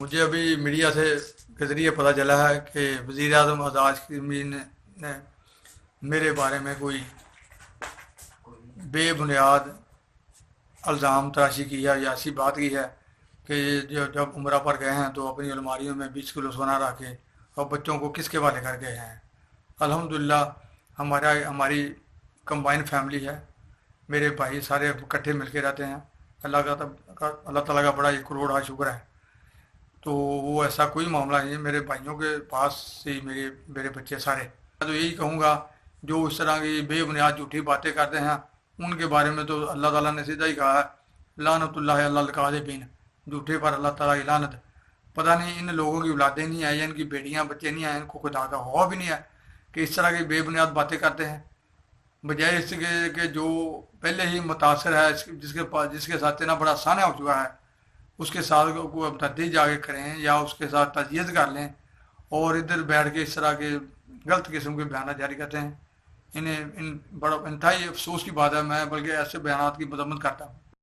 مجھے ابھی میڈیا سے کے ذریعے پتہ چلا ہے کہ وزیر اعظم اعزاز کی نے میرے بارے میں کوئی بے بنیاد الزام تراشی کی ہے یا ایسی بات کی ہے کہ جب عمرہ پر گئے ہیں تو اپنی الماریوں میں 20 کلو سونا رکھ کے اور بچوں کو کس کے حوالے کر گئے ہیں۔ الحمدللہ ہماری کمبائن فیملی ہے، میرے بھائی سارے اکٹھے مل کے رہتے ہیں۔ اللہ تعالیٰ کا بڑا 1 کروڑ شکر ہے۔ تو وہ ایسا کوئی معاملہ نہیں ہے، میرے بھائیوں کے پاس سے ہی میرے بچے سارے۔ میں تو یہی کہوں گا جو اس طرح کی بے بنیاد جھوٹی باتیں کرتے ہیں ان کے بارے میں تو اللہ تعالیٰ نے سیدھا ہی کہا ہے لعنت اللہ علی الکاذبین، جھوٹے پر اللہ تعالیٰ کی لعنت۔ پتہ نہیں ان لوگوں کی اولادیں نہیں ہیں یا ان کی بیٹیاں بچے نہیں ہیں، ان کو خدا کا خوف بھی نہیں ہے کہ اس طرح کی بے بنیاد باتیں کرتے ہیں، بجائے اس کے کہ جو پہلے ہی متاثر ہے، جس کے ساتھ اتنا بڑا سانحہ ہو چکا ہے، اس کے ساتھ کو تردید جا کے کریں یا اس کے ساتھ تجزیہ کر لیں، اور ادھر بیٹھ کے اس طرح کے غلط قسم کے بیانات جاری کرتے ہیں۔ بڑا انتہائی افسوس کی بات ہے، میں بلکہ ایسے بیانات کی مذمت کرتا ہوں۔